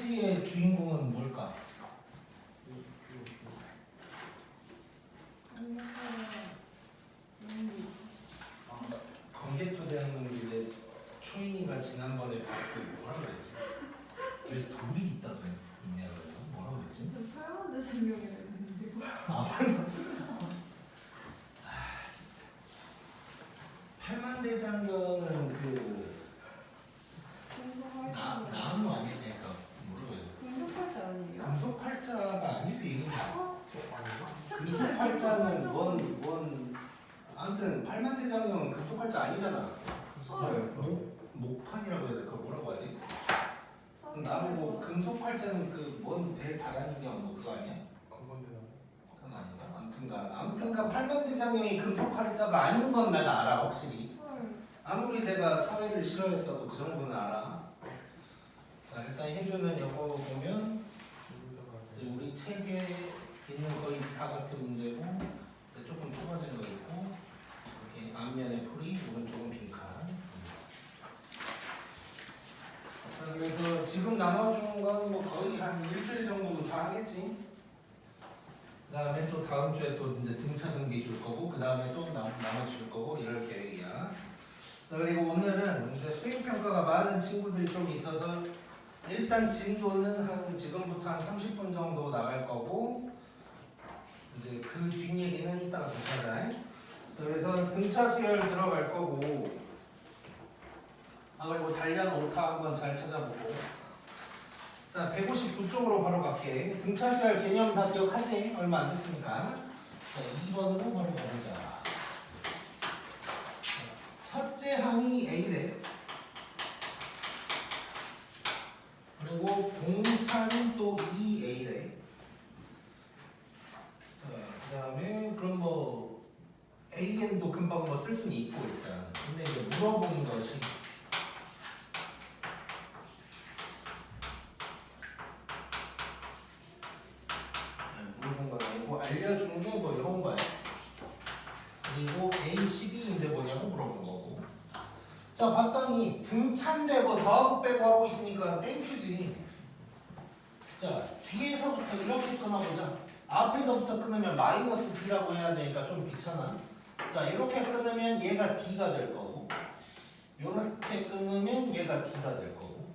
표지의 주인공은 뭘까? 건개토 대학농인데 초인이가 지난번에 봤고 뭐라고 그랬지? 왜 돌이 있다고 있냐고 뭐라고 그랬지? 팔만대 장경이라 했는데. 아 팔만. 아 진짜. 팔만대장경은 그 나무 아니야? 그러니까 뭐라고 해야 돼? 금속팔자 아니에요? 금속팔자가 아니지 이름이. 최초에 금속팔자는 뭔 아무튼 팔만대장경은 금속팔자 아니잖아. 목판이라고 해야 돼? 그걸 뭐라고 하지? 나보고 금속팔자는 그 뭔 대다란이냐 뭐 그거 아니야? 그건 아닌가? 아무튼간 팔만대장경이 금속팔자가 아닌 건 내가 알아 확실히. 아무리 내가 사회를 싫어했어도 그 정도는 알아. 자 일단 해주는 영어 보면 우리 책에 있는 거의 다 같은 문제고 조금 추가된 거 있고 이렇게 앞면에 풀이 오른쪽은 빈칸. 자, 그래서 지금 나눠준 건 뭐 거의 한 일주일 정도는 다 하겠지. 그 다음에 또 다음 주에 또 이제 등차 등기 줄 거고 그 다음에 또 나머지 줄 거고 이럴 계획이야. 자 그리고 오늘은 이제 수행평가가 많은 친구들이 좀 있어서 일단 진도는 한 지금부터 한 30분 정도 나갈 거고 이제 그 뒷얘기는 이따가 다시 하자. 자 그래서 등차 수열 들어갈 거고 그리고 단련 오타 한번 잘 찾아보고 자 159쪽으로 바로 갈게. 등차 수열 개념 다 기억하지? 얼마 안 됐으니까. 자 2번으로 바로 가보자. 첫째 항이 A래. 그리고 공차는 또 2A래. 그 다음에 그럼 뭐 AN도 금방 뭐 쓸 수는 있고 일단. 근데 이제 물어본 것이 물어본 건 아니고 알려준 게 뭐 이런 거야. 그리고 A10이 이제 뭐냐고 물어본 거고. 자 봤더니 등차인데 뭐 더하고 빼고 하고 있으니까 땡큐지. 자 뒤에서부터 이렇게 끊어보자. 앞에서부터 끊으면 마이너스 D라고 해야 되니까 좀 귀찮아. 자 이렇게 끊으면 얘가 D가 될 거고 이렇게 끊으면 얘가 D가 될 거고.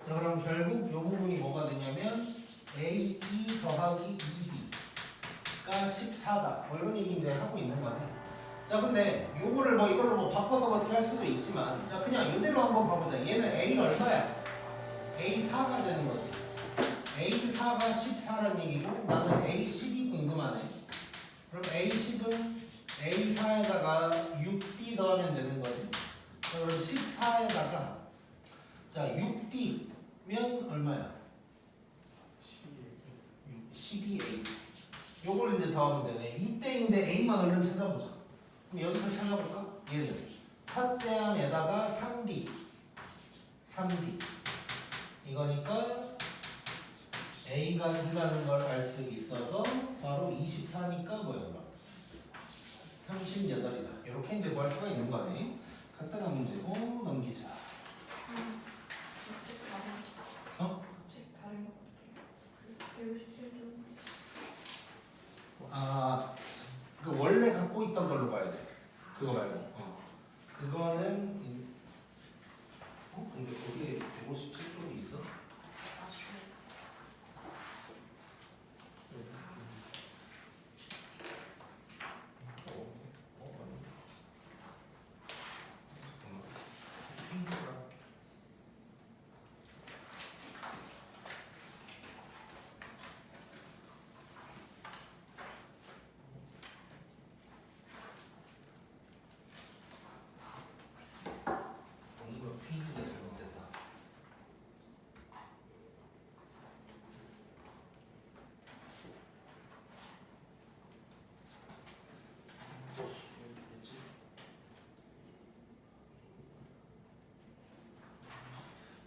자 그럼 결국 이 부분이 뭐가 되냐면 A2 더하기 2B가 14다. 뭐 이런 얘기 이제 하고 있는 거네. 자 근데 요거를 뭐 이걸로 뭐 바꿔서 어떻게 할 수도 있지만 자 그냥 이대로 한번 봐보자. 얘는 A 얼마야? A4가 되는 거지. A4가 14라는 얘기고 나는 A10이 궁금하네. 그럼 A10은 A4에다가 6D 더하면 되는 거지. 그럼 14에다가 자 6D면 얼마야? 12A. 요걸 이제 더하면 되네. 이때 이제 A만 얼른 찾아보자. 그럼 여기서 찾아볼까? 얘는 첫째 항에다가 3D 이거니까 A가 2라는 걸 알 수 있어서 바로 24니까 뭐야? 38이다. 이렇게 이제 구할 수가 있는 거네. 간단한 문제고 넘기자. 어? 책 다른 것 같아요. 157쪽. 아, 그 원래 갖고 있던 걸로 봐야 돼. 그거 말고. 그거는 근데 거기에 157쪽이 있어? 뭔가 페이지가 잘못됐다.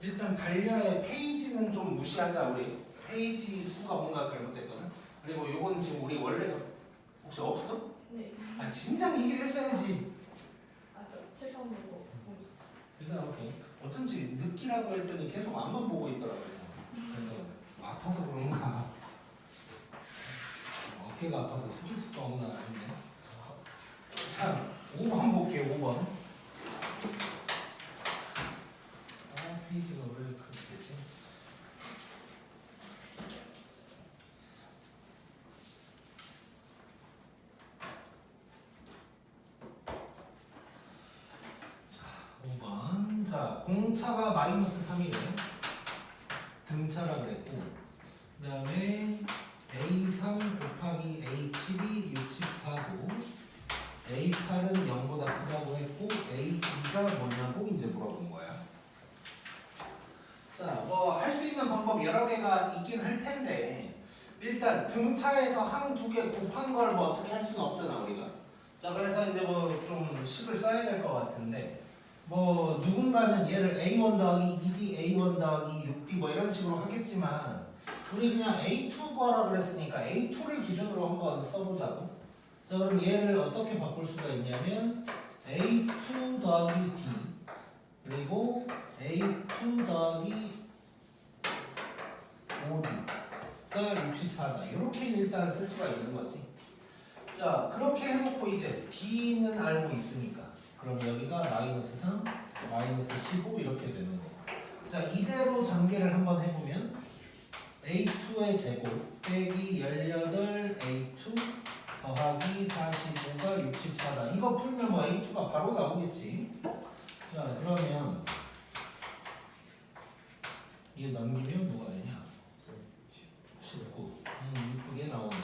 일단 달려의 페이지는 좀 무시하자. 우리 페이지 수가 뭔가 잘못됐거든. 그리고 요건 지금 우리 원래 혹시 없어? 네. 아 진작 얘기를 했어야지. 책 한번 보고 있어. 일단 오케이. 어쩐지 늦기라고 했더니 계속 앞만 보고 있더라고요. 그래서 아파서 그런가? 어깨가 아파서 숙일 수가 없나 아닌데. 자, 5번 볼게요. 5번. 페이지가 왜 그렇게 됐지? 자, 5번. 자, 공차가 마이너스 3이래. 등차라 그랬고, 그 다음에 A3 곱하기 A7이 64고, A8은 0보다 크다고 했고, A2가 뭐냐고 이제 물어본 거야. 자, 뭐 할 수 있는 방법 여러 개가 있긴 할 텐데, 일단 등차에서 항 두 개 곱한 걸 뭐 어떻게 할 수는 없잖아 우리가. 자, 그래서 이제 뭐 좀 식을 써야 될 것 같은데, 뭐 누군가는 얘를 A1 더하기 2B, A1 더하기 6B 뭐 이런 식으로 하겠지만, 우리 그냥 A2 구하라 그랬으니까 A2를 기준으로 한번 써보자고. 자, 그럼 얘를 어떻게 바꿀 수가 있냐면 A2 더하기 D 그리고 A2 더하기 5D가 64다. 이렇게 일단 쓸 수가 있는 거지. 자, 그렇게 해놓고 이제 D는 알고 있으니까 그럼 여기가 마이너스 3, 마이너스 15 이렇게 되는 거고. 자, 이대로 전개를 한번 해보면 A2의 제곱 빼기 18 A2 더하기 45가 64다. 이거 풀면 뭐 A2가 바로 나오겠지. 자, 그러면 이게 넘기면 뭐가 되냐? 19. 이쁘게 나오네.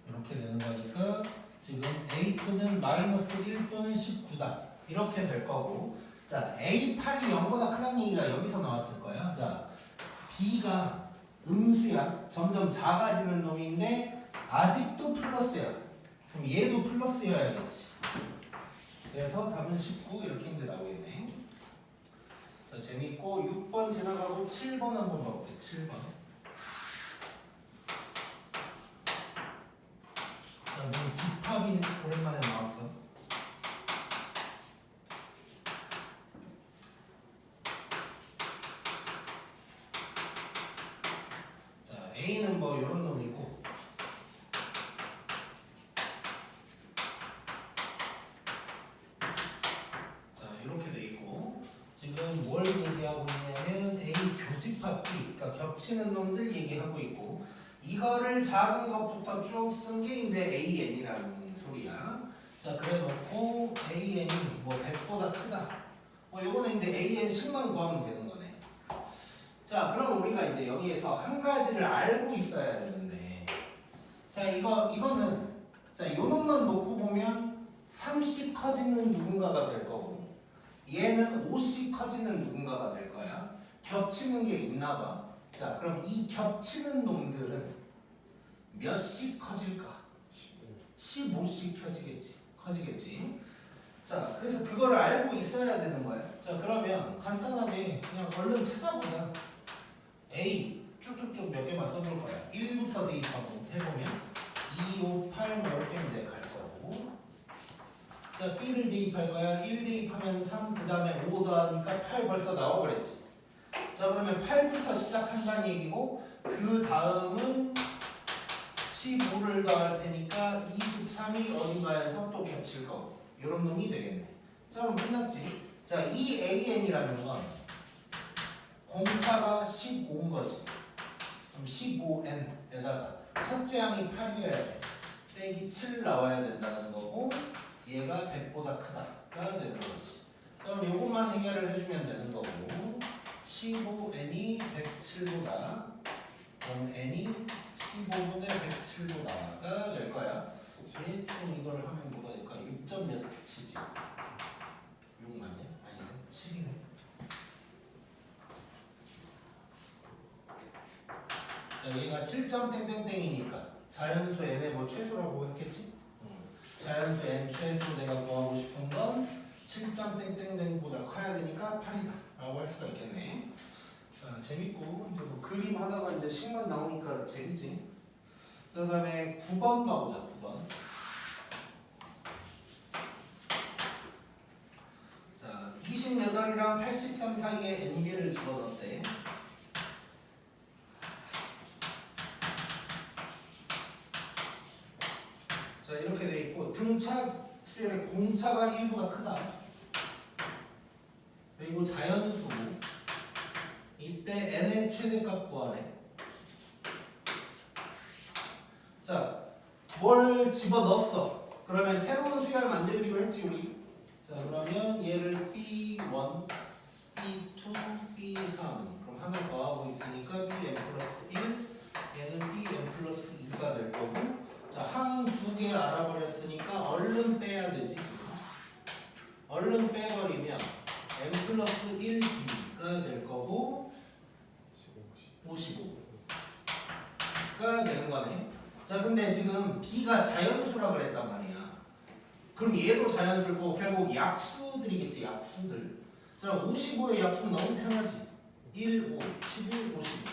이렇게 되는 거니까 지금 A2는 마이너스 1 또는 19다. 이렇게 될 거고. 자, A8이 0보다 크다는 얘기가 여기서 나왔을 거야. 자, D가 음수야. 점점 작아지는 놈인데 아직도 플러스야. 그럼 얘도 플러스여야겠지. 그래서 답은 19 이렇게 이제 나오겠네. 자, 재밌고 6번 지나가고 7번 한번 봐볼게. 7번. 자, 뭐 집합이 오랜만에 나왔어. 자, A는 뭐 이런 놈이고, 자, 이렇게 돼 있고, 지금 뭘 얘기하고 있냐면 A 교집합 B, 그러니까 겹치는 놈들 얘기하고 있고, 이거를 작은 것부터 쭉 쓴 게 이제 AN이라는 소리야. 자, 그래 놓고 AN이 뭐 100보다 크다. 뭐 요거는 이제 AN 10만 구하면 되는 거네. 자, 그럼 우리가 이제 여기에서 한 가지를 알고 있어야 되는데, 자, 이거는 자, 요 놈만 놓고 보면 3씩 커지는 누군가가 될 거고, 얘는 5씩 커지는 누군가가 될 거야. 겹치는 게 있나 봐. 자, 그럼 이 겹치는 놈들은 몇씩 커질까? 15씩 커지겠지. 자, 그래서 그거를 알고 있어야 되는 거야. 자, 그러면 간단하게 그냥 얼른 찾아보자. A 쭉쭉쭉 몇 개만 써볼 거야. 1부터 대입하고 해보면 2, 5, 8 뭐 이렇게 이제 갈 거고. 자, B를 대입할 거야. 1 대입하면 3, 그 다음에 5 더하니까 8 벌써 나와버렸지. 자, 그러면 8부터 시작한다는 얘기고, 그 다음은 15를 더할 테니까 23이 어딘가에서 또 겹칠 거고, 이런 놈이 되겠네. 자, 그럼 끝났지. 자, 이 AN이라는 건 공차가 15인 거지. 그럼 15n에다가 첫째 항이 8이어야 돼. 빼기 7 나와야 된다는 거고, 얘가 100보다 크다가 되는 거지. 그럼 요것만 해결을 해주면 되는 거고, 15n이 107보다, 그럼 n이 15분의 107보다가 될 거야. 대충 이걸 하면 뭐가 될까? 6점 몇이지? 6 맞냐? 아니네, 7이네. 자, 얘가 7점 땡땡땡이니까 자연수 n의 뭐 최소라고 했겠지? 자연수 n 최소 내가 구하고 싶은 건 7점 땡땡땡보다 커야 되니까 8이다 라고 할 수가 있겠네. 자, 재밌고 이제 뭐 그림 하다가 이제 식만 나오니까 재밌지. 자, 그다음에 9번 봐보자. 9번. 자, 68이랑 83 사이에 n개를 집어넣었대. 자, 이렇게 돼 있고 등차 수열의 공차가 1보다 크다. 그리고 자연수 이때 n의 최대값 구하래. 자, 뭘 집어넣었어? 그러면 새로운 수열 만들기로 했지 우리. 자, 그러면 얘를 B1, B2, B3 그럼 하나 더하고 있으니까 Bn 플러스 1 얘는 Bn 플러스 2가 될 거고 자, 항 두 개 알아버렸으니까 얼른 빼야 되지 지금. 얼른 빼버리면 n 플러스 1b가 될 거고 55가 되는 거네. 자, 근데 지금 b가 자연수라 그랬단 말이야. 그럼 얘도 자연수고 결국 약수들이겠지, 약수들. 자, 55의 약수는 너무 편하지. 1, 5, 11, 50.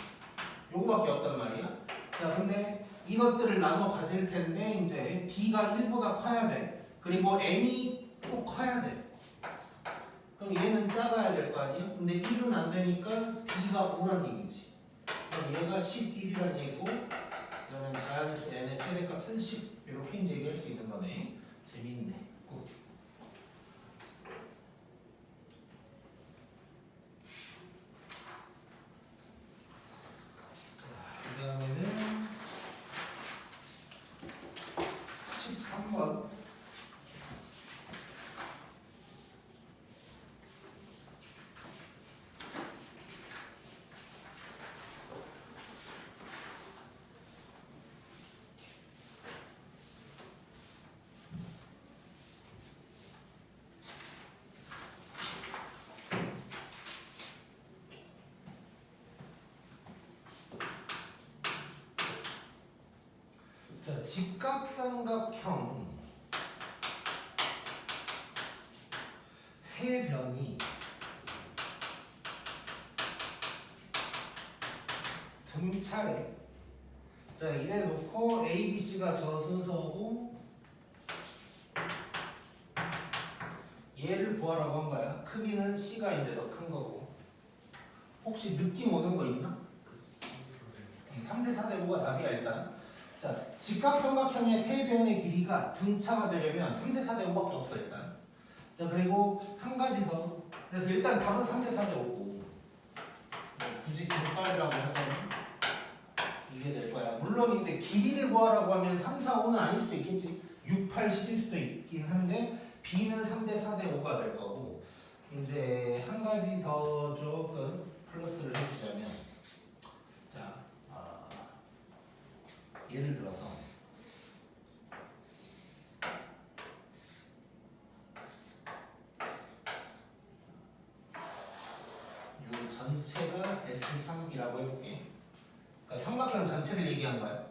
요거밖에 없단 말이야. 자, 근데 이것들을 나눠 가질 텐데 이제 b가 1보다 커야 돼. 그리고 n이 또 커야 돼. 그럼 얘는 작아야 될 거 아니야? 근데 1은 안 되니까 b가 5란 얘기지. 그럼 얘가 11이란 얘기고 그러면 자연수 n의 최대값은 10 이렇게 이제 얘기할 수 있는 거네. 재밌네. 굿. 그 다음에는 13번. 자, 직각삼각형 세 변이 등차례. 자, 이래 놓고 A, B, C가 저 순서고 얘를 구하라고 한 거야. 크기는 C가 이제 더 큰 거고. 혹시 느낌 오는 거 있나? 3대 4대 5가 답이야 일단. 자, 직각삼각형의 세 변의 길이가 등차가 되려면 3대 4대 5밖에 없어 일단. 자, 그리고 한 가지 더. 그래서 일단 답은 3대 4대 5고 굳이 증발이라고 하자면 이게 될 거야. 물론 이제 길이를 구하라고 하면 3, 4, 5는 아닐 수도 있겠지. 6, 8, 10일 수도 있긴 한데 B는 3대 4대 5가 될 거고 이제 한 가지 더 조금 플러스를 해주자면 자, 예를 들어서 이 전체가 S3이라고 해볼게. 그러니까 삼각형 전체를 얘기한 거야.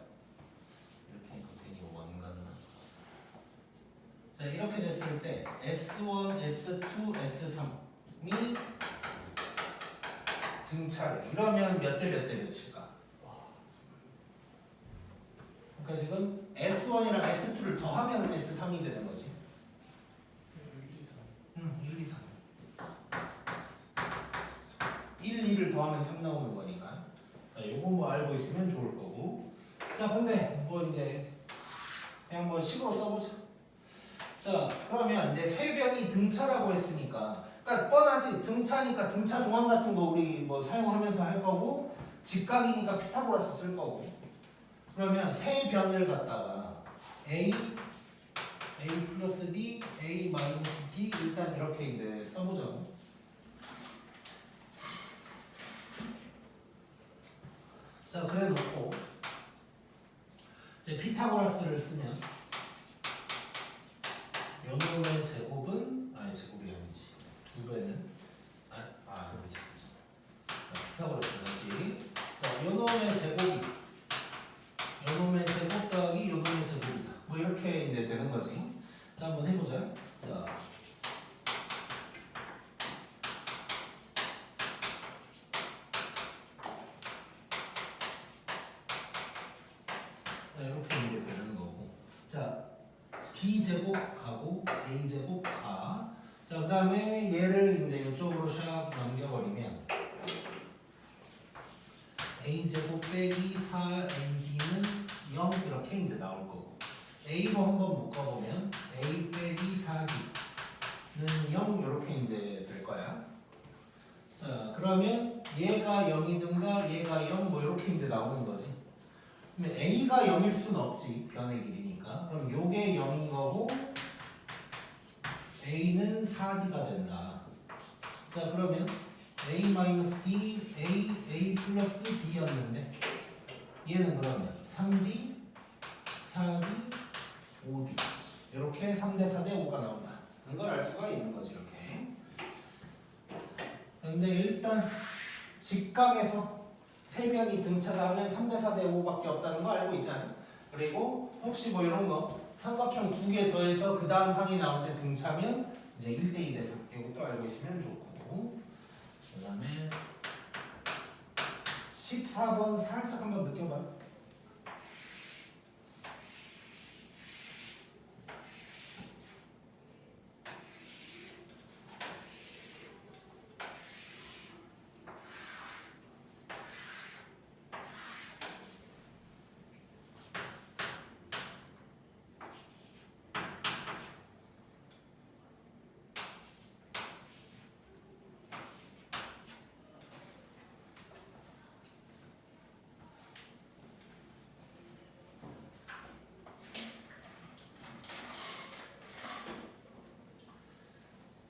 이렇게 하니까 괜히 원 같나? 자, 이렇게 됐을 때 S1, S2, S3이 등차례. 이러면 몇 대 몇 대 몇일까? 그러니까 지금 S1이랑 S2를 더하면 S3이 되는 거지. 1, 2, 3. 1, 2를 더하면 3 나오는 거니까. 자, 요거 뭐 알고 있으면 좋을 거고. 자, 근데 뭐 이제 그냥 뭐 식으로 써보자. 자, 그러면 이제 세 변이 등차라고 했으니까, 그러니까 뻔하지. 등차니까 등차 조항 같은 거 우리 뭐 사용하면서 할 거고, 직각이니까 피타고라스 쓸 거고. 그러면 세 변을 갖다가 A 플러스 D, A 마이너스 D 일단 이렇게 이제 써보자고. 자, 그래 놓고 이제 피타고라스를 쓰면 요 놈의 제곱은 제곱이 아니지. 2배는 그렇게 있어. 피타고라스 다시. 자, 요 놈의 제곱이 요 놈의 제곱 더하기 요 놈의 제곱이다. 뭐 이렇게 이제 되는 거지. 자, 한번 해보자. 자, 이렇게 이제 되는 거고. 자, D 제곱 가고 A 제곱 가. 자, 그 다음에 얘를 이제 이쪽으로 샥 넘겨버리면 a제곱 빼기 4ab는 0 이렇게 이제 나올 거고 a로 한번 묶어보면 a 빼기 4b는 0 이렇게 이제 될 거야. 자, 그러면 얘가 0이든가 얘가 0 뭐 이렇게 이제 나오는 거지. 그러면 a가 0일 수는 없지. 변의 길이니까. 그럼 요게 0인 거고 a는 4d가 된다. 자, 그러면 a-d, a 플러스 d였는데 얘는 그러면 3d, 4d, 5d 이렇게 3대 4대 5가 나온다. 이걸 알 수가 있는 거지 이렇게. 근데 일단 직각에서 세변이 등차하면 3대 4대 5밖에 없다는 거 알고 있잖아요. 그리고 혹시 뭐 이런 거 삼각형 2개 더해서 그 다음 항이 나올 때 등차면 이제 1대 1에서 이것도 알고 있으면 좋고. 그 다음에 14번 살짝 한번 느껴봐요.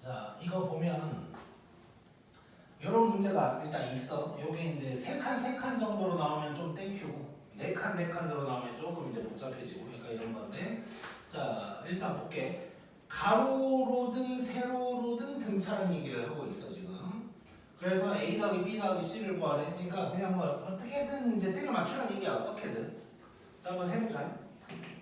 자, 이거 보면 이런 문제가 일단 있어. 요게 이제 3칸 정도로 나오면 좀 땡큐고 4칸으로 나오면 조금 이제 복잡해지고 그러니까 이런 건데. 자, 일단 볼게. 가로로든 세로로든 등차라는 얘기를 하고 있어 지금. 그래서 A 더하기 B 더하기 C를 구하래. 그러니까 그냥 뭐 어떻게든 이제 때려 맞추라는 얘기야. 어떻게든. 자, 한번 해보자.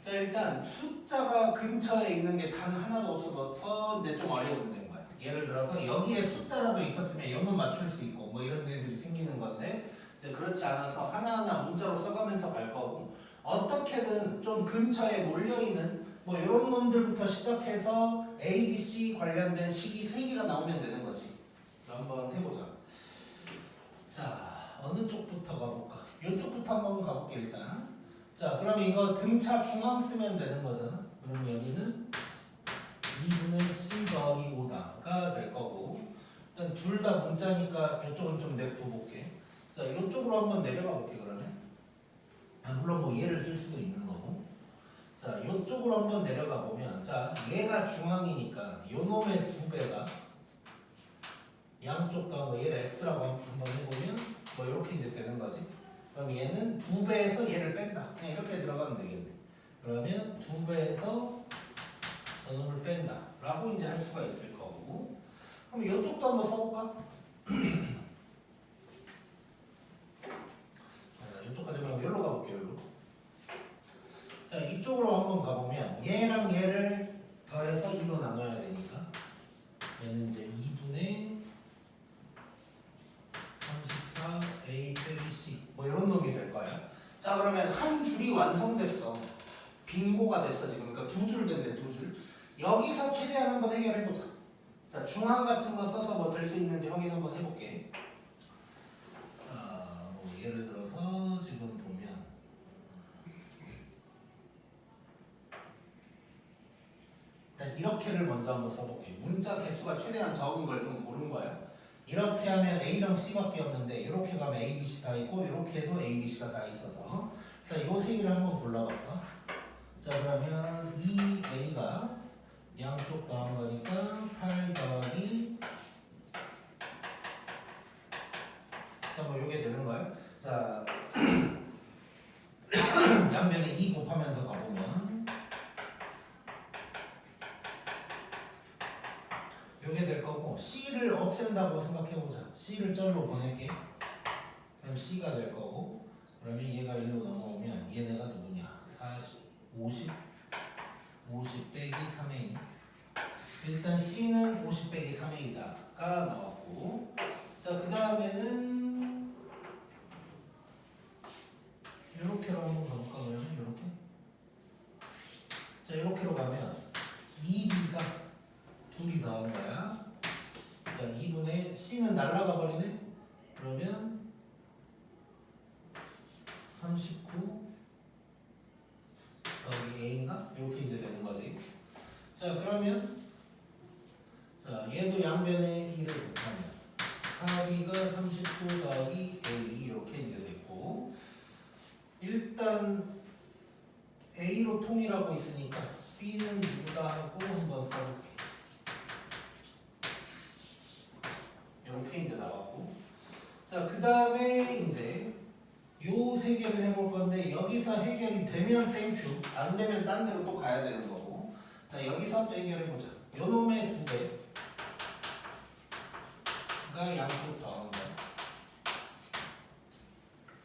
자, 일단 숫자가 근처에 있는 게 단 하나도 없어서 이제 좀 어려운 문제인 거야. 예를 들어서 여기에 숫자라도 있었으면 이거는 맞출 수 있고 뭐 이런 애들이 생기는 건데 이제 그렇지 않아서 하나하나 문자로 써가면서 갈 거고 어떻게든 좀 근처에 몰려있는 뭐 이런 놈들부터 시작해서 A, B, C 관련된 식이 3개가 나오면 되는 거지. 자, 한번 해보자. 자, 어느 쪽부터 가볼까? 이쪽부터 한번 가볼게 일단. 자, 그러면 이거 등차 중앙 쓰면 되는 거잖아. 그럼 여기는 2분의 C 더하기 5다가 될 거고 일단 둘 다 분자니까 이쪽은 좀 냅둬볼게. 자, 이쪽으로 한번 내려가 볼게 그러면. 물론 뭐 얘를 쓸 수도 있는 거고. 자, 이쪽으로 한번 내려가 보면 자, 얘가 중앙이니까 요 놈의 2배가 양쪽 다 뭐 얘를 x라고 한번 해보면 뭐 이렇게 이제 되는 거지. 그럼 얘는 2배에서 얘를 뺀다. 그냥 이렇게 들어가면 되겠네. 그러면 2배에서 저놈을 뺀다. 라고 이제 할 수가 있을 거고. 그럼 이쪽도 한번 써볼까? 이쪽까지 말고 여기로 가볼게요. 여기로. 자, 이쪽으로 한번 가보면 얘랑 얘를 더해서 2로 나눠야 되니까 얘는 이제 2분의 34 A 빼기 C 뭐 이런 놈이 될 거야. 자, 그러면 한 줄이 완성됐어. 빙고가 됐어 지금. 그러니까 2줄 됐네. 2줄. 여기서 최대한 한번 해결해보자. 자, 중항 같은 거 써서 뭐 될 수 있는지 확인 한번 해볼게. 뭐 예를 들어서 지금 보면 일단 이렇게를 먼저 한번 써볼게. 문자 개수가 최대한 적은 걸 좀 고른 거야. 이렇게 하면 A랑 C밖에 없는데 이렇게 가면 A, B, C 다 있고 이렇게 해도 A, B, C가 다 있어서 일단 요 세 개를 한번 골라봤어. 자, 그러면 이 A가 양쪽 더한 거니까 8 더하기 자, 뭐 요게 되는 거야. 자, 양면에 2 곱하면서 가보면 요게 될 거고 C를 없앤다고 생각해보자. C를 절로 보낼게. 그럼 C가 될 거고 그러면 얘가 1로 넘어오면 얘네가 누구냐? 50 빼기 3A. 일단 C는 50 빼기 3A다가 나왔고 자, 그 다음에는 요렇게로 한번 가볼까 그러면 요렇게. 자, 요렇게로 가면 2B가 둘이 더한 거야. C는 날라가 버리네. 그러면 39 더하기 A인가? 이렇게 이제 되는 거지. 자 그러면 자 얘도 양변에 2를 곱하면 4B가 39 더하기 A 이렇게 이제 됐고 일단 A로 통일하고 있으니까 B는 누구다 하고 한번 써볼게. 이렇게 이제 나왔고 자 그 다음에 이제 요 세 개를 해볼 건데 여기서 해결이 되면 땡큐 안 되면 딴 데로 또 가야 되는 거고 자 여기서 또 해결해보자. 요 놈의 두 배가 양쪽 더한 거.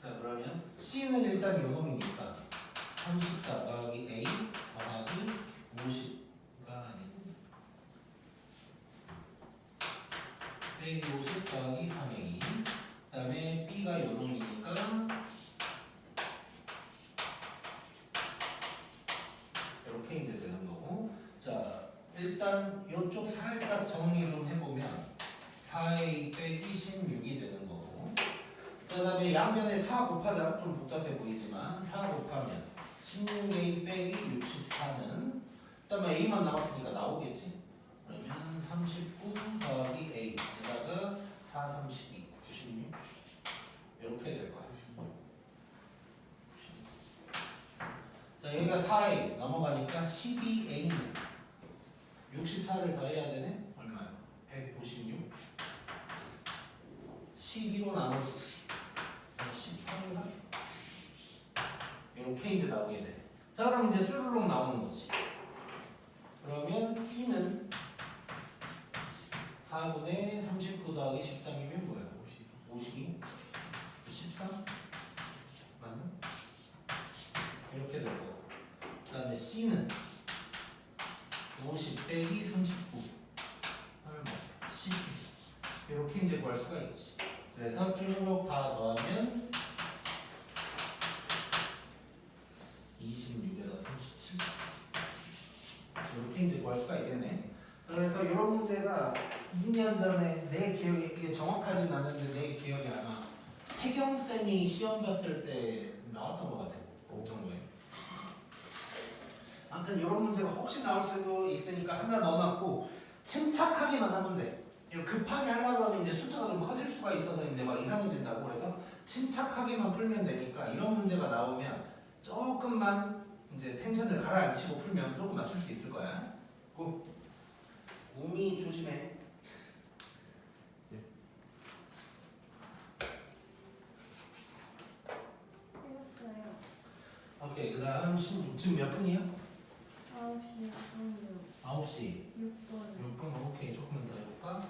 자 그러면 C는 일단 요 놈이니까 34 더하기 A 더하기 50가 아니고 빼기 50 더하기 3A 그 다음에 B가 요 놈이니까 이렇게 이제 되는 거고 자 일단 이쪽 살짝 정리 좀 해보면 4A 빼기 16이 되는 거고 그 다음에 양변에 4 곱하자. 좀 복잡해 보이지만 4 곱하면 16A 빼기 64는 그 다음에 A만 남았으니까 나오겠지. 그러면 39 더하기 A 에다가 4, 32, 96 이렇게 될 거야. 자 여기가 4A 넘어가니까 12A는 64를 더해야 되네. 얼마야? 156 12로 나눠지지 13인가? 이렇게 이제 나오게 돼. 자 그럼 이제 쭈루룩 나오는 거지. 그러면 B는 4분의 39 더하기 13이면 뭐야? 52? 13? 맞나? 이렇게 될 거고 그 다음에 C는 50 빼기 39 얼마? 12 이렇게 이제 구할 수가 있지. 그래서 쭈루룩 다 더하면 26에다 37 이렇게 이제 구할 수가 있겠네. 그래서 이런 문제가 2년 전에 내 기억에 이게 정확하진 않은데 내 기억에 아마 태경쌤이 시험 봤을 때 나왔던 것 같아. 그 정도에. 아무튼 이런 문제가 혹시 나올 수도 있으니까 하나 넣어놨고 침착하게만 하면 돼. 이거 급하게 하려고 하면 이제 숫자가 좀 커질 수가 있어서 이제 막 이상해진다고. 그래서 침착하게만 풀면 되니까 이런 문제가 나오면 조금만 이제 텐션을 가라앉히고 풀면 무조건 맞출 수 있을 거야. 고. 우미 조심해. 해봤어요. 오케이. 그 다음 16. 지금 몇 분이야? 9시 36. 9시 6분. 6분. 오케이. 조금만 더 해볼까?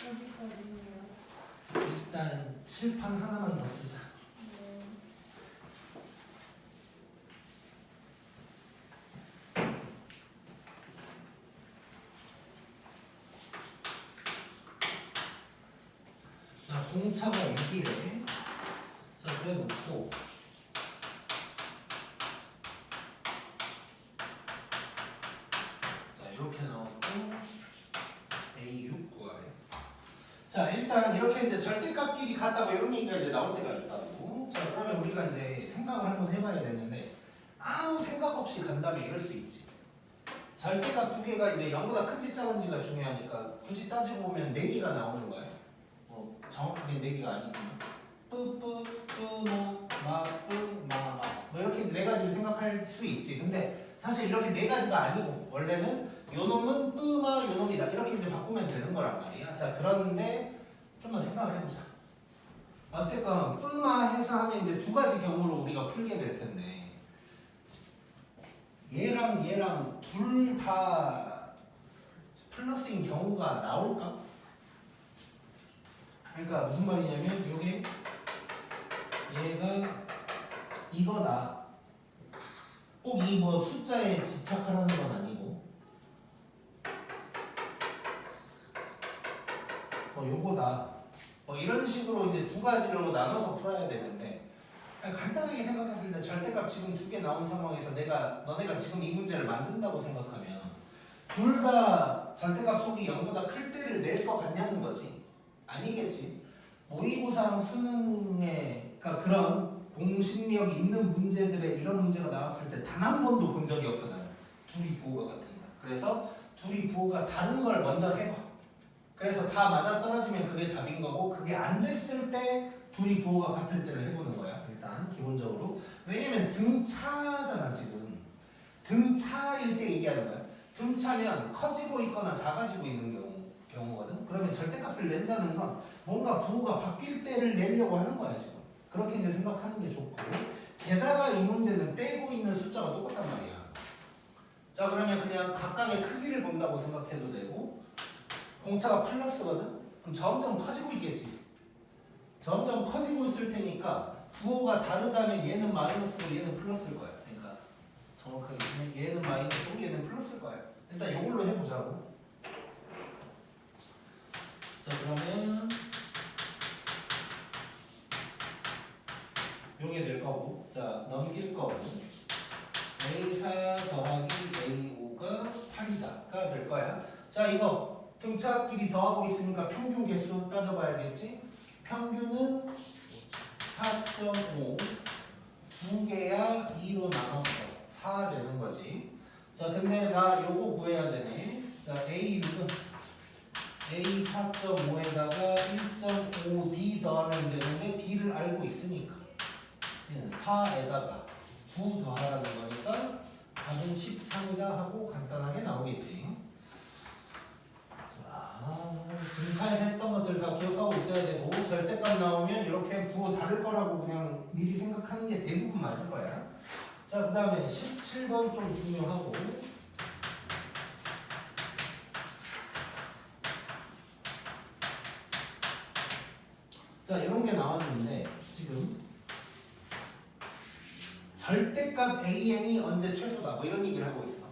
어디까지예요? 일단 칠판 하나만 더 쓰자. 네. 자, 공차가 6이래. 자, 그래 놓고 자, 이렇게 나오고 A6 구하래. 자, 일단 이렇게 이제 절대값끼리 같다고 이런 얘기가 이제 나올 때가 있다고. 자, 그러면 우리가 이제 생각을 한번 해봐야 되는데 아무 생각 없이 간다면 이럴 수 있지. 절대값 두 개가 이제 0보다 큰지 작은지가 중요하니까 굳이 따지고 보면 4개가 나오는 거야. 뭐 정확하게 4개가 아니지만 뿌뿌 뿌모 마뿌 마마 뭐 이렇게 4가지를 생각할 수 있지. 근데 사실 이렇게 4가지가 아니고 원래는 요 놈은 뿌마 요 놈이다 이렇게 이제 바꾸면 되는 거란 말이야. 자 그런데 좀만 생각을 해보자. 어쨌건 뿌마 해서 하면 이제 2가지 경우로 우리가 풀게 될 텐데 얘랑 얘랑 둘 다 플러스인 경우가 나올까? 그러니까 무슨 말이냐면 요게 얘가 이거다. 꼭 이 뭐 숫자에 집착을 하는 건 아니고 요거다. 이런 식으로 이제 2가지로 나눠서 풀어야 되는데 그냥 간단하게 생각했을 때 절대값 지금 2개 나온 상황에서 너네가 지금 이 문제를 만든다고 생각하면 둘 다 절대값 속이 0보다 클 때를 낼 것 같냐는 거지. 아니겠지. 모의고사랑 수능에 그러니까 그런 공식력 있는 문제들에 이런 문제가 나왔을 때 단 한 번도 본 적이 없어 나는. 둘이 부호가 같은 거야. 그래서 둘이 부호가 다른 걸 먼저 해봐. 그래서 다 맞아 떨어지면 그게 답인 거고 그게 안 됐을 때 둘이 부호가 같을 때를 해보는 거야. 일단 기본적으로. 왜냐면 등차잖아 지금. 등차일 때 얘기하는 거야. 등차면 커지고 있거나 작아지고 있는 경우거든. 그러면 절대값을 낸다는 건 뭔가 부호가 바뀔 때를 내려고 하는 거야 지금. 그렇게 이제 생각하는 게 좋고. 게다가 이 문제는 빼고 있는 숫자가 똑같단 말이야. 자 그러면 그냥 각각의 크기를 본다고 생각해도 되고 공차가 플러스거든? 그럼 점점 커지고 있겠지. 점점 커지고 있을 테니까 부호가 다르다면 얘는 마이너스고 얘는 플러스일 거야. 그러니까 정확하게 얘는 마이너스고 얘는 플러스일 거야. 일단 이걸로 해보자고. 자 그러면 요게 될 거고 자 넘길 거고 A4 더하기 A5가 8이다가 될 거야. 자 이거 등차끼리 더하고 있으니까 평균 개수 따져봐야겠지. 평균은 4.5 두 개야 2로 나눴어 4 되는 거지. 자 근데 나 요거 구해야 되네. 자 A6은 A 4.5에다가 1.5D 더하면 되는데 D를 알고 있으니까 얘는 4에다가 9 더하라는 거니까 답은 13이다 하고 간단하게 나오겠지. 자, 등차에서 했던 것들 다 기억하고 있어야 되고 절대값 나오면 이렇게 부호 다를 거라고 그냥 미리 생각하는 게 대부분 맞을 거야. 자, 그 다음에 17번 좀 중요하고 자, 이런 게 나왔는데 지금 절대값 AN이 언제 최소다 뭐 이런 얘기를 하고 있어.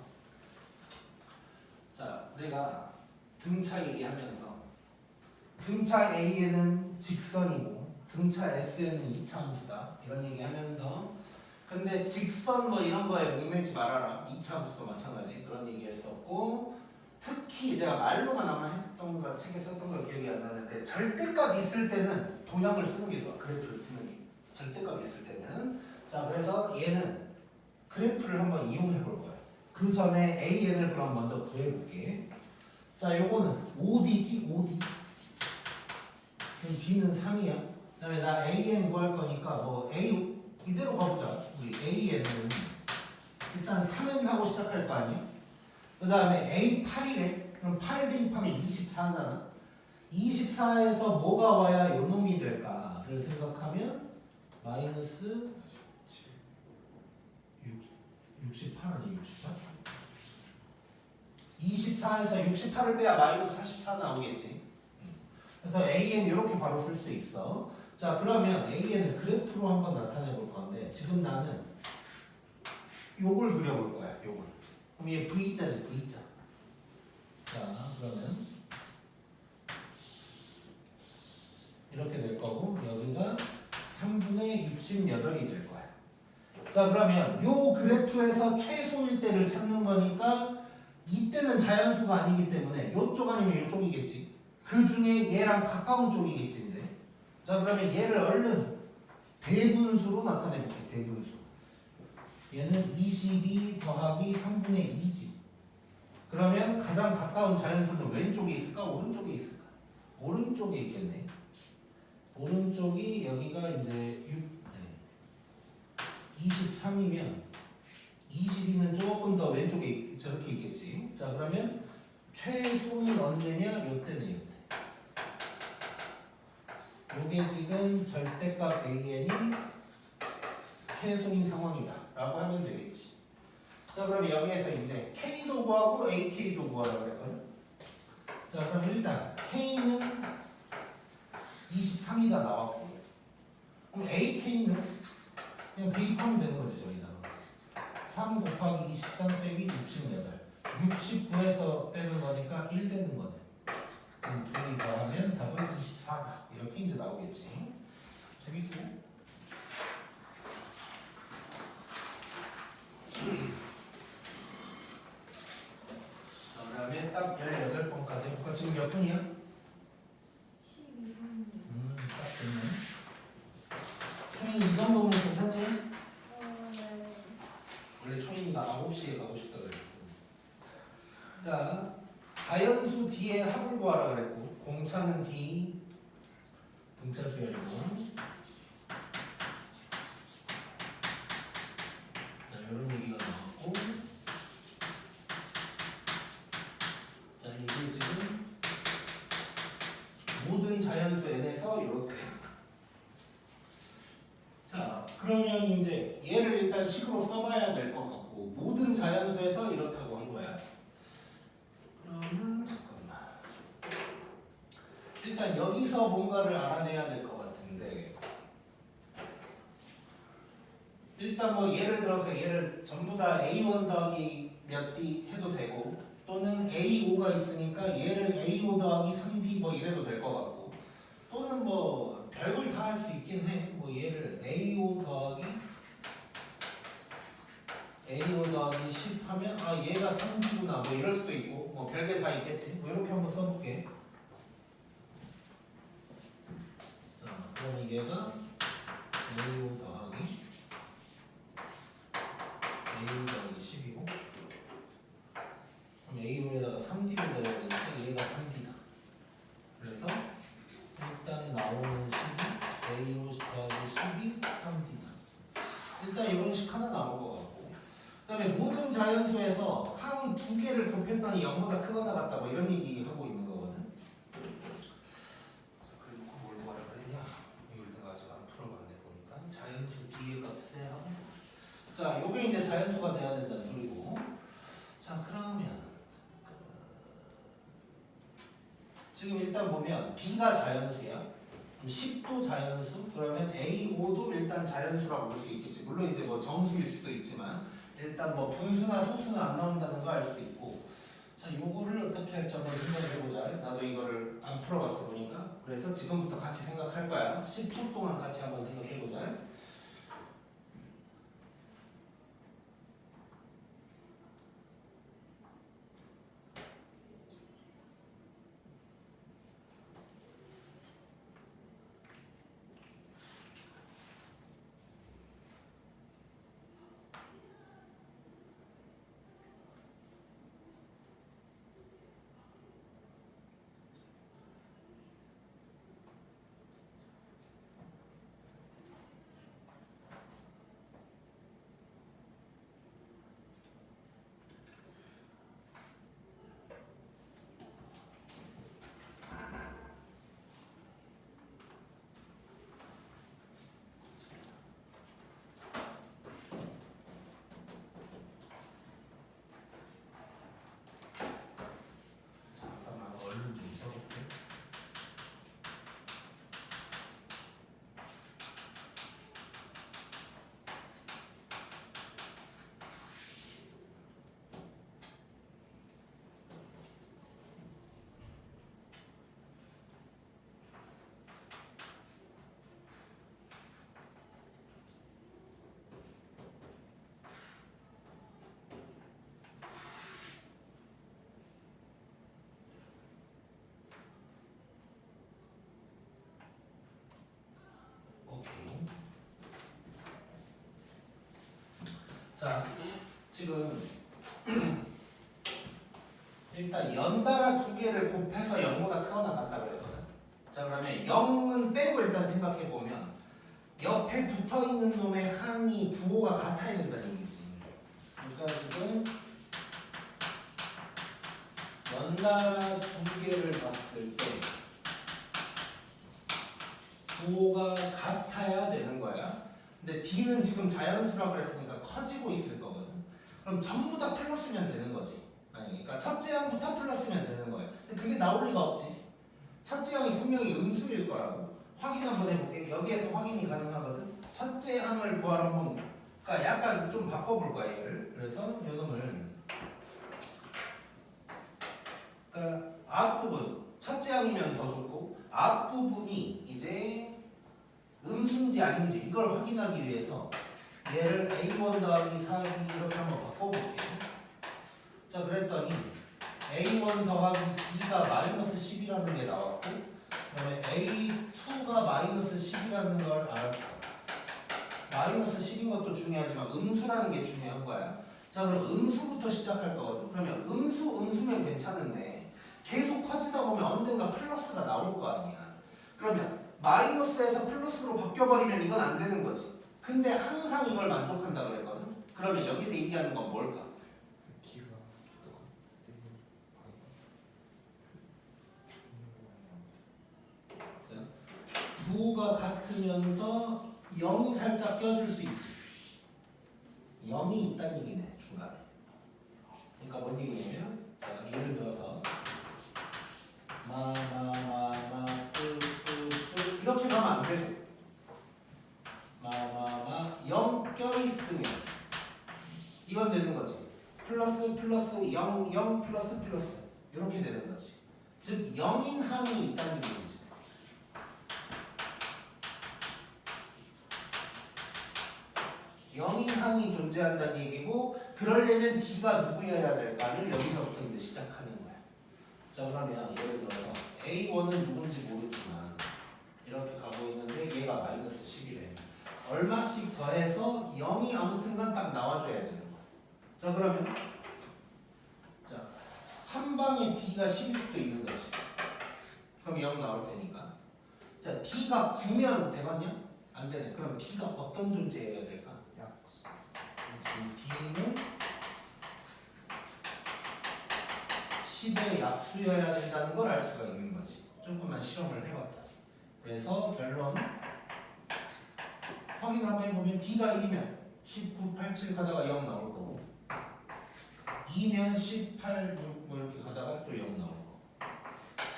자, 내가 등차 얘기하면서 등차 AN은 직선이고 등차 SN은 이차함수다 이런 얘기하면서 근데 직선 뭐 이런 거에 목매지 말아라 이차함수도 마찬가지 그런 얘기했었고 특히 내가 말로만 아마 했던 거 책에 썼던 거 기억이 안 나는데 절대값 있을 때는 도형을 쓰는 게 좋아. 그래프를 쓰는 게 절대값 있을 때는. 자 그래서 얘는 그래프를 한번 이용해 볼 거야. 그 전에 AN을 그럼 먼저 구해볼게. 자 요거는 5D지 5D 그럼 B는 3이야. 그 다음에 나 AN 구할 거니까 뭐 A 이대로 가보자. 우리 AN은 일단 3N 하고 시작할 거 아니야. 그 다음에 A8이래. 그럼 8 대입하면 24잖아. 24에서 뭐가 와야 요 놈이 될까를 생각하면 마이너스 68 아니 68? 24에서 68을 빼야 마이너스 44 나오겠지. 그래서 AN 이렇게 바로 쓸 수 있어. 자 그러면 AN을 그래프로 한번 나타내 볼 건데 지금 나는 요걸 그려볼 거야. 요걸. 그럼 얘 V자지 V자. 자 그러면 이렇게 될 거고 여기가 3분의 68이 될 거야. 자 그러면 요 그래프에서 최소일 때를 찾는 거니까 이때는 자연수가 아니기 때문에 요쪽 아니면 요쪽이겠지. 그 중에 얘랑 가까운 쪽이겠지 이제. 자 그러면 얘를 얼른 대분수로 나타내 볼게. 대분수. 얘는 22 더하기 3분의 2지. 그러면 가장 가까운 자연수는 왼쪽에 있을까? 오른쪽에 있을까? 오른쪽에 있겠네. 오른쪽이 여기가 이제 23이면 22는 조금 더 왼쪽에 저렇게 있겠지. 자 그러면 최소는 언제냐? 요때네 요때. 요게 지금 절대값 AN이 최소인 상황이다 라고 하면 되겠지. 자 그럼 여기에서 이제 K도 구하고 AK도 구하라고 그랬거든. 자 그럼 일단 K는 23이다 나왔고 그럼 AK는 그냥 대입하면 되는 거지 저기다가 3 곱하기 23 빼기 68 69에서 빼는 거니까 1 되는 거네. 그럼 둘이 더하면 답은 24다 이렇게 이제 나오겠지. 재밌고 통이야? 12번. 딱 됐네. 초인이 이 정도면 괜찮지? 네. 원래 초인이가 9시에 가고 싶다 그랬고. 자, 자연수 D의 합을 구하라 그랬고, 공차는 D, 분차수열이고. 자, 이런 얘기가 나왔고. 자, 이게 지금 모든 자연수 N에서 이렇게. 자, 그러면 이제 얘를 일단 식으로 써봐야 될 것 같고, 모든 자연수에서 이렇다고 한 거야. 그러면 잠깐만. 일단 여기서 뭔가를 알아내야 될 것 같은데, 일단 뭐 예를 들어서 얘를 전부 다 A1 더하기 몇 D 해도 되고, 또는 A5가 있으니까 얘를 A5 더하기 3D 뭐 이래도 될 것 같고, 또는 뭐 별걸 다 할 수 있긴 해. 뭐 얘를 A5 더하기 10 하면 아 얘가 3D구나 뭐 이럴 수도 있고, 뭐 별게 다 있겠지. 뭐 이렇게 한번 써볼게. 자, 그러면 얘가 A5 더하기 10이고, 그럼 A5에다가 3D를 넣어야 되니까 얘가 3D다. 그래서 일단 나오는 식이 A5 더하기 10이 3D다. 일단 이런 식 하나 나온 것 같고, 그 다음에 모든 자연수에서 항 두 개를 곱했더니 0보다 크거나 같다 뭐 이런 얘기 하고 있는 거거든. 그리고 뭘 구하라 그랬냐? 이걸 내가 아직 안 풀어봤네 보니까. 자연수 D의 값에 자, 요게 이제 자연수가 돼야 된다는 소리고. 자, 그러면 지금 일단 보면 B가 자연수야. 그럼 10도 자연수. 그러면 A5도 일단 자연수라고 볼 수 있겠지. 물론 이제 뭐 정수일 수도 있지만 일단 뭐 분수나 소수는 안 나온다는 거 알 수 있고. 자, 요거를 어떻게 할지 한번 생각해보자. 나도 이거를 안 풀어봤어 보니까. 그래서 지금부터 같이 생각할 거야. 10초 동안 같이 한번 생각해보자. 잠깐만 얼른 좀 써볼게. 오케이. 자, 지금 일단 연달아 두 개를 곱해서 0보다 크거나 같다 그랬거든. 자, 그러면 0은 빼고 일단 생각해 보면 옆에 붙어 있는 놈의 항이 부호가 같아야 된다는 얘기지. 그러니까 지금 연달아 두 개를 봤을 때 부호가 같아야 되는 거야. 근데 D는 지금 자연수라고 그랬으니까 커지고 있을 거거든. 그럼 전부 다 플러스면 되는 거지. 아니, 그러니까 첫째 항부터 플러스면 되는 거야. 근데 그게 나올 리가 없지. 첫째 항이 분명히 음수일 거라고. 확인 한번 해볼게. 여기에서 확인이 가능하거든. 첫째 항을 구하러 한번, 그러니까 약간 좀 바꿔볼 거야 얘를. 그래서 이놈을, 그러니까 앞부분 첫째 항이면 더 좋고 앞부분이 이제 음수인지 아닌지 이걸 확인하기 위해서 얘를 A1 더하기 4하기 이렇게 한번 바꿔볼게요. 자, 그랬더니 A1 더하기 B가 마이너스 10이라고 게 중요한 거야. 자, 그럼 음수부터 시작할 거거든. 그러면 음수면 괜찮은데 계속 커지다 보면 언젠가 플러스가 나올 거 아니야. 그러면 마이너스에서 플러스로 바뀌어버리면 이건 안 되는 거지. 근데 항상 이걸 만족한다 그랬거든. 그러면 여기서 얘기하는 건 뭘까? 기가 부호가 같으면서 0이 살짝 껴줄 수 있지. 0이 있다는 얘기네, 중간에. 그러니까 뭔 얘기냐면, 자, 예를 들어서 뿌 이렇게 가면 안 돼. 0 껴있으면 이건 되는 거지. 플러스 0 플러스 이렇게 되는 거지. 즉 0인 항이 있다는 얘기지. 영인 항이 존재한다는 얘기고, 그러려면 D가 누구여야 될까를 여기서부터 이제 시작하는 거야. 자, 그러면 예를 들어서 A1은 누군지 모르지만 이렇게 가고 있는데 얘가 마이너스 10이래. 얼마씩 더해서 0이 아무튼간 딱 나와줘야 되는 거야. 자, 그러면 자, 한 방에 D가 10일 수도 있는 거지. 그럼 0 나올 테니까. 자, D가 9면 되겠냐? 안 되네. 그럼 D가 어떤 존재여야 될까? D는 10의 약수여야 된다는 걸 알 수가 있는 거지. 조금만 실험을 해봤다. 그래서 결론 확인 한번 해보면 D가 1이면 19, 87 가다가 0 나올 거고, 2면 18, 6 뭐 이렇게 가다가 또 0 나올 거고,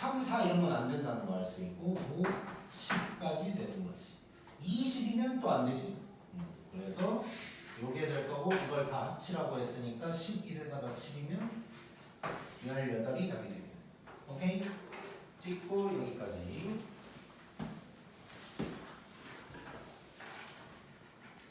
3, 4 이런 건 안 된다는 거 알 수 있고, 5, 10까지 되는 거지. 20이면 또 안 되지. 그래서 요게 될 거고, 이걸 다 합치라고 했으니까 11에다가 7이면 18이 답이 됩니다. 오케이? 찍고 여기까지.